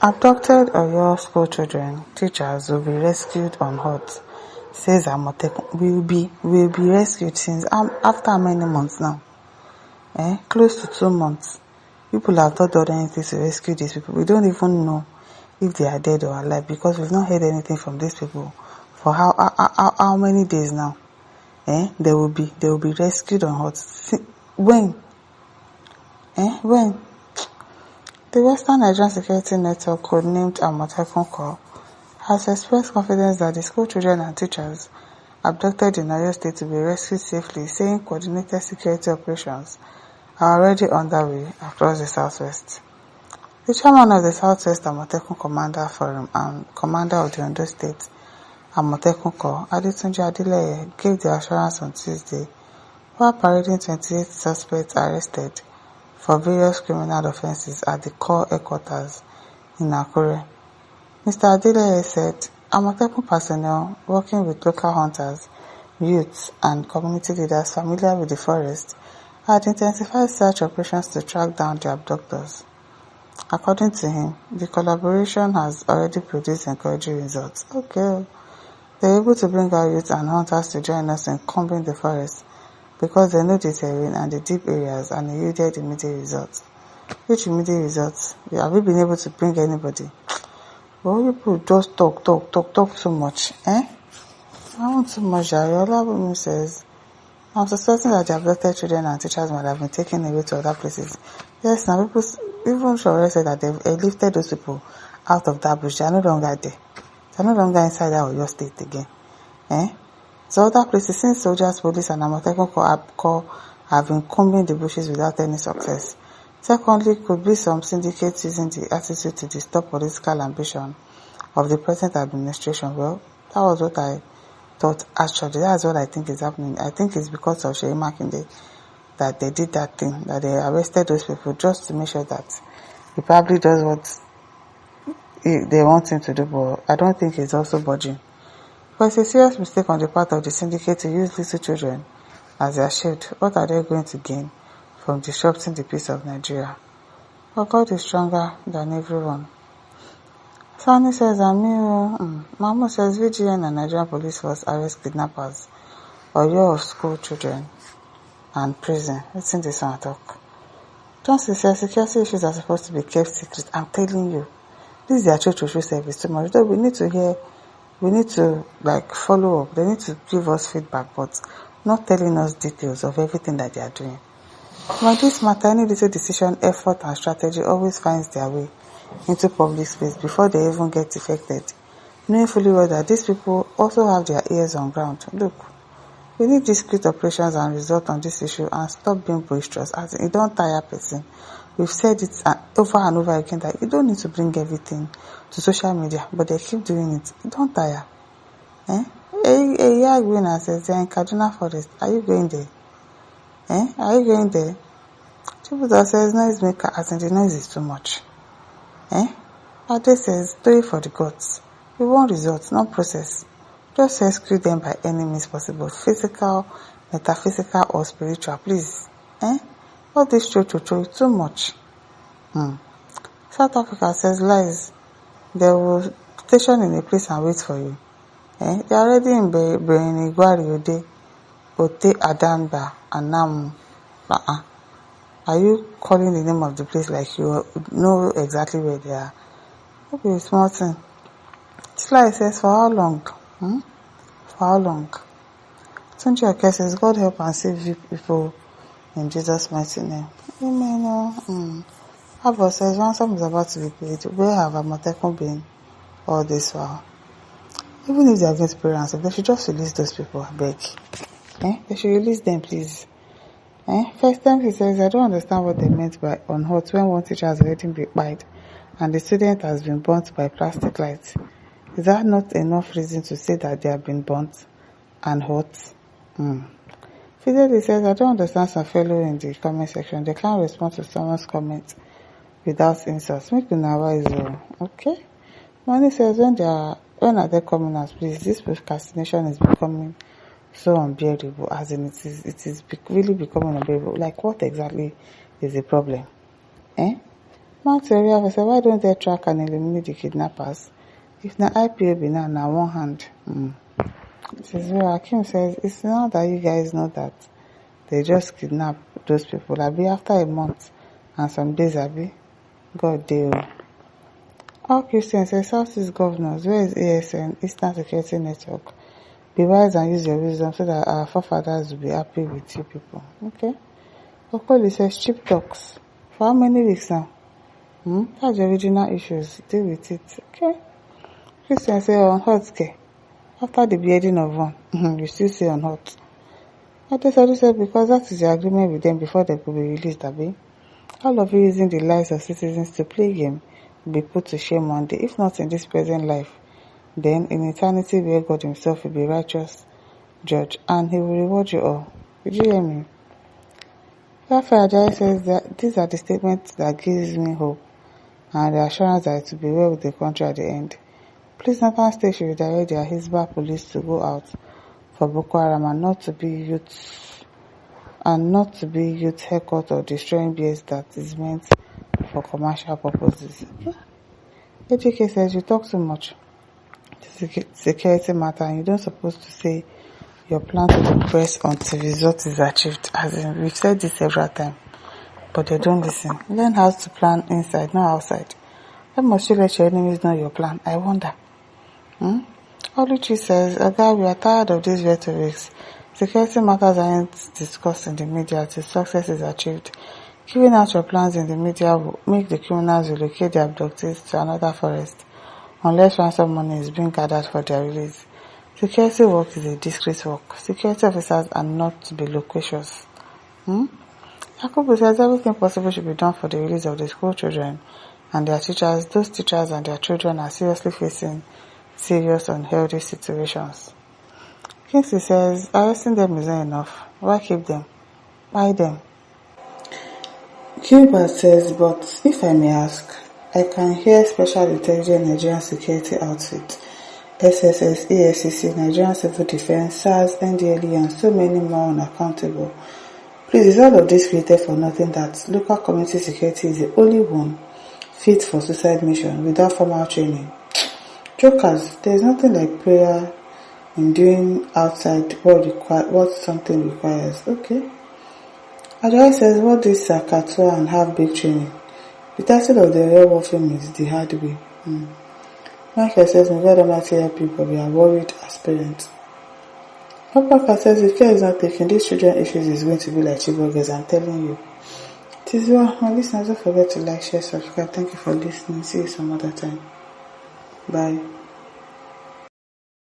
Abducted Oyo school children, teachers will be rescued Unhurt, says Amotekun. Will be rescued since after how many months now? Close to 2 months. People have not done anything to rescue these people. We don't even know if they are dead or alive because we've not heard anything from these people for how many days now. They will be rescued Unhurt. When? When? The Western Nigerian Security Network, codenamed Amotekun, has expressed confidence that the school children and teachers abducted in Oyo State will be rescued safely, saying coordinated security operations are already underway across the Southwest. The chairman of the Southwest Amotekun Commander Forum and commander of the Ondo State Amotekun Corps, Adetunji Adeleye, gave the assurance on Tuesday while parading 28 suspects arrested for various criminal offences at the Corps headquarters in Akure. Mr. Adeleye said, Amotekun personnel working with local hunters, youths, and community leaders familiar with the forest had intensified search operations to track down the abductors. According to him, the collaboration has already produced encouraging results. Okay, they were able to bring our youths and hunters to join us in combing the forest because they know the terrain and the deep areas, and it yielded immediate results. Which immediate results? Have we been able to bring anybody? Well, people just talk too much. I want too much. Olabumi says, I'm suspecting that the abducted children and teachers might have been taken away to other places. Yes, now people, even Shore said that they've lifted those people out of that bush. They are no longer there. They are no longer inside our state again. So other places, since soldiers, police, and Amotekun Corps have been combing the bushes without any success. Secondly, could be some syndicates using the attitude to disturb political ambition of the present administration. Well, that was what I thought actually. That's what I think is happening. I think it's because of Seyi Makinde that they did that thing, that they arrested those people just to make sure that he probably does what they want him to do, but I don't think he's also budging. But it's a serious mistake on the part of the syndicate to use little children as their shield. What are they going to gain from disrupting the peace of Nigeria? But God is stronger than everyone. Sani says, Mahmoud says, VGN and Nigerian Police Force arrest kidnappers of school children and prison. Let's see this one talk. Johnson says, security issues are supposed to be kept secret. I'm telling you, this is their church service too much. We need to follow up. They need to give us feedback, but not telling us details of everything that they are doing. Like this matter, any little decision, effort, and strategy always finds their way into public space before they even get affected, knowing fully well that these people also have their ears on ground. Look, we need discreet operations and result on this issue and stop being boisterous, as it don't tire person. We've said it over and over again that you don't need to bring everything to social media, but they keep doing it. You don't tire. A year winner says they're in Kaduna Forest. Are you going there? Are you going there? Chibuta says noisemaker, as in the noise is too much. Ade says, do it for the gods. We want results, not process. Just rescue them by any means possible, physical, metaphysical, or spiritual, please. All this show too much. South Africa says lies. They will station in a place and wait for you. They are already in Beniguari, Ote, Adamba, and Namu. Are you calling the name of the place like you know exactly where they are? Okay, a small thing. Sly says, for how long? For how long? Tunji Oke says, God help and save you people in Jesus' mighty name. Amen. Abba says, ransom is about to be paid. Where have Amotekun been all this while? Even if they are going to pay ransom, they should just release those people, I beg. They should release them, please. First time he says, I don't understand what they meant by Unhurt when one teacher has already been bite and the student has been burnt by plastic lights. Is that not enough reason to say that they have been burnt and hurt? Fidelity says, I don't understand some fellow in the comment section. They can't respond to someone's comment without insults. Make them wise. Okay? Money says, when are they coming out, please? This procrastination is becoming so unbearable, as in it is really becoming unbearable. Like, what exactly is the problem? One theory have said, why don't they track and eliminate the kidnappers? If na IPOB now, na one hand. This is where Hakim says, it's not that you guys know that they just kidnap those people. Abi after a month and some days, Abi, God deal. All Christians say, Southeast governors, where is ASN, Eastern Security Network? Be wise and use your wisdom so that our forefathers will be happy with you people. Okay? Okoli says, cheap talks. For how many weeks now? That's the original issues. Deal with it. Okay? Christians say, Unhurt, okay? After the beheading of one, you still say Unhurt. I just said, because that is the agreement with them before they could be released, Abi. All of you using the lives of citizens to play game will be put to shame one day, if not in this present life, then in eternity where God himself will be righteous judge, and he will reward you all. Did you hear me? Rafael Ajayi says that these are the statements that gives me hope and the assurance that it will be well with the country at the end. Please, Northern State should redirect their Hisbah police to go out for Boko Haram and not to be youth haircut or destroying bears that is meant for commercial purposes. AJK says you talk too much. Security matter and you don't supposed to say your plan to the press until result is achieved. As in, we've said this several times, but they don't listen. Learn how to plan inside, not outside. When must you let your enemies know your plan? I wonder. Oluchi says, Oga, we are tired of these rhetorics. Security matters aren't discussed in the media till success is achieved. Giving out your plans in the media will make the criminals relocate the abductees to another forest, unless ransom money is being gathered for their release. Security work is a discreet work. Security officers are not to be loquacious. Yakubu says everything possible should be done for the release of the school children and their teachers. Those teachers and their children are seriously facing serious unhealthy situations. Kingsley says arresting them is not enough. Why keep them? Buy them. Gilbert says, but if I may ask, I can hear Special Intelligence Nigerian Security Outfit, SSS, EFCC, Nigerian Civil Defense, SARS, NDLE, and so many more unaccountable. Please, is all of this created for nothing that local community security is the only one fit for suicide mission without formal training? Jokers, there is nothing like prayer in doing outside what something requires. Okay. Ajayi says, what this Akatua and have big training? The title of the real war film is The Hard Way. Michael says, may God Almighty help you, but we are worried as parents. Papa says, if care is not taken, these children issues is going to be like Chibogas, I'm telling you. This is well, my listeners, don't forget to like, share, subscribe. Thank you for listening. See you some other time. Bye.